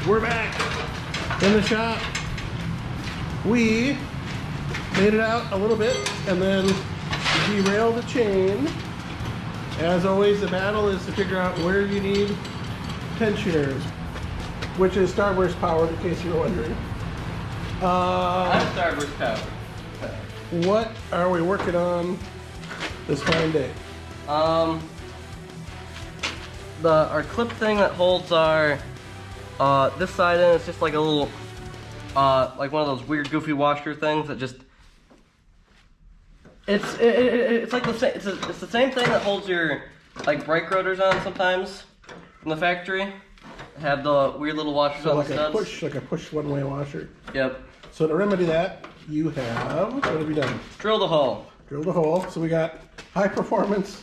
We're back in the shop. We made it out a little bit and then derailed the chain. As always, the battle is to figure out where you need tensioners, which is starburst powered, in case you were wondering. I'm starburst powered. What are we working on this fine day? Our clip thing that holds our this side in, it's just like a little like one of those weird goofy washer things that just it's like the same, it's the same thing that holds your like brake rotors on sometimes from the factory. Have the weird little washers So on like the studs. like a push one-way washer. Yep. So to remedy that, you have, what have you done? Drill the hole. Drill the hole. So we got high performance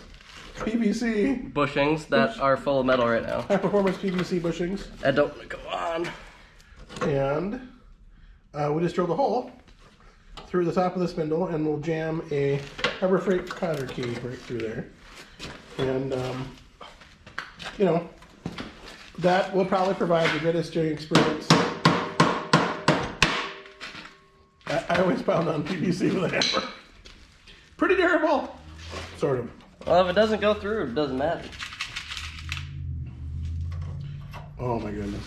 PVC Bushings that are full of metal right now. high performance PVC bushings. That don't go on. And we just drilled a hole through the top of the spindle, and we'll jam a Harbor Freight cotter key right through there. And, you know, that will probably provide the greatest steering experience. I always pound on PVC with a hammer. Pretty durable, sort of. Well, if it doesn't go through, it doesn't matter. Oh my goodness.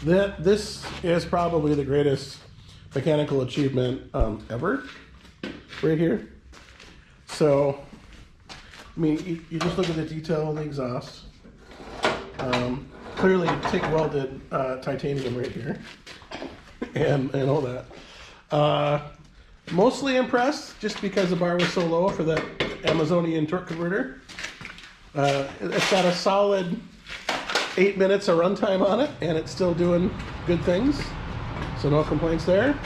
This is probably the greatest mechanical achievement ever, right here. So, I mean, you just look at the detail of the exhaust. Clearly TIG welded titanium right here, and all that. Mostly impressed just because the bar was so low for that Amazonian torque converter. It's got a solid 8 minutes of runtime on it, and it's still doing good things. So no complaints there.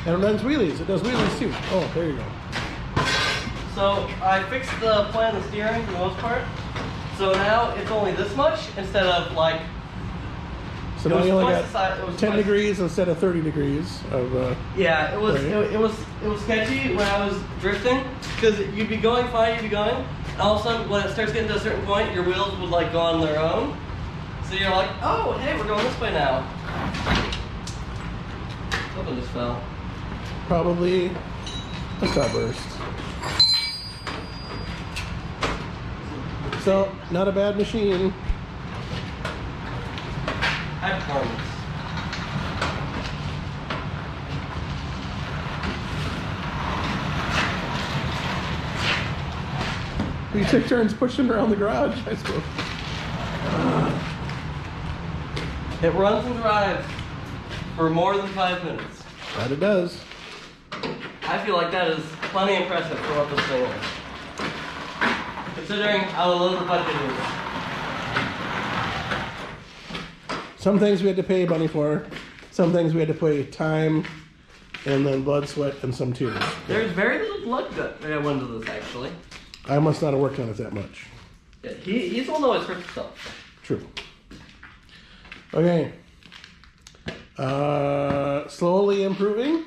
And it runs wheelies. It does wheelies too. Oh, there you go. So I fixed the plan of steering for the most part. So now it's only this much instead of like. So now you only got 10 degrees instead of 30 degrees of. Yeah, it was sketchy when I was drifting because you'd be going fine, you'd be going, and all of a sudden when it starts getting to a certain point, your wheels would like go on their own. So you're like, oh, hey, we're going this way now. Something just fell. Probably a starburst. So, not a bad machine. High performance. We took turns pushing around the garage, I suppose. It runs and drives for more than 5 minutes. That it does. I feel like that is plenty impressive for what this thing is. Considering how low the budget is. Some things we had to pay money for. Some things we had to pay time, and then blood, sweat, and some tears. There's very little blood that went into this, actually. I must not have worked on it that much. Yeah, he's the one that always hurts himself. True. Okay. Slowly improving.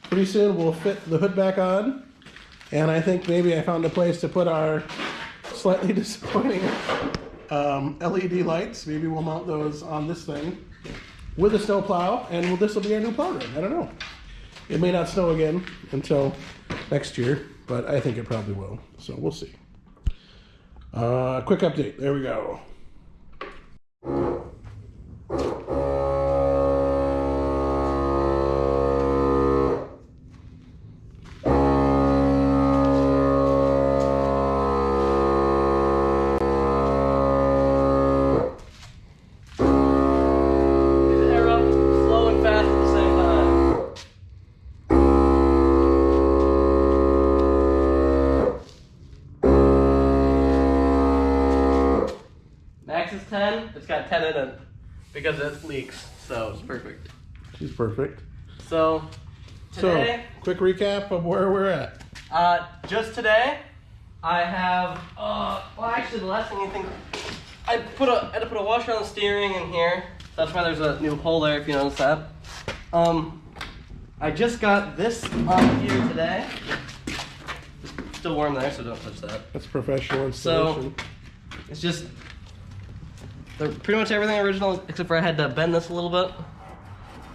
Pretty soon we'll fit the hood back on. And I think maybe I found a place to put our slightly disappointing LED lights. Maybe we'll mount those on this thing with a snow plow, and this will be our new plow run. I don't know. It may not snow again until next year, but I think it probably will. So we'll see. Quick update. There we go. Is 10, it's got 10 in it because it leaks, so it's perfect. She's perfect. So, today, quick recap of where we're at. Just today, I have, well actually the last thing you think, I had to put a washer on the steering in here, so that's why there's a new hole there if you notice that. I just got this on here today. It's still warm there, so don't touch that. That's professional installation. So, it's just they're pretty much everything original, except for I had to bend this a little bit.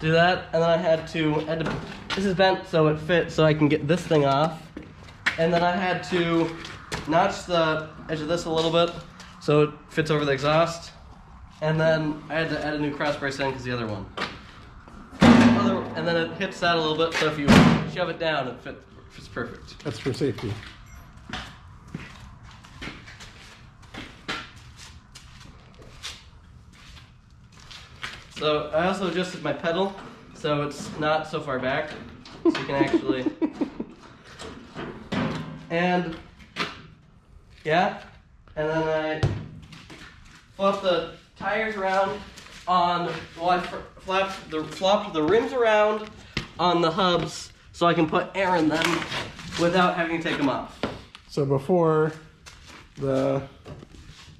Do that, and then I had to this is bent so it fits, so I can get this thing off. And then I had to notch the edge of this a little bit so it fits over the exhaust. And then I had to add a new cross brace in because the other one. And then it hits that a little bit, so if you shove it down, it fits perfect. That's for safety. So I also adjusted my pedal so it's not so far back, so you can actually. And yeah, and then I flip the tires around on. Well, I flopped the rims around on the hubs so I can put air in them without having to take them off. So before, the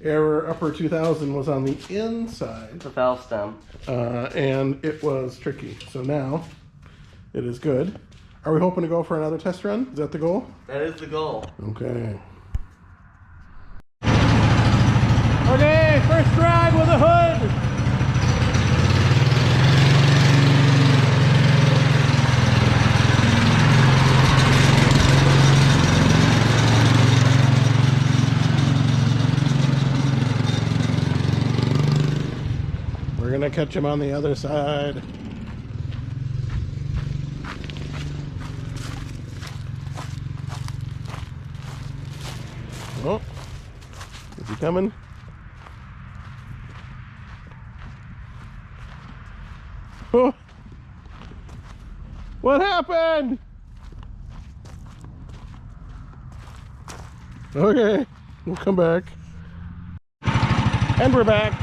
Air Upper 2000 was on the inside, The valve stem. and it was tricky. So now it is good. Are we hoping to go for another test run? Is that the goal? That is the goal. Okay. Okay, first ride with a hood. We're gonna catch him on the other side. Oh, is he coming? Oh, what happened? Okay, we'll come back. And we're back.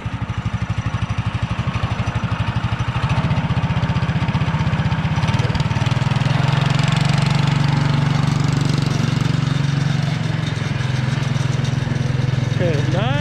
Okay, 9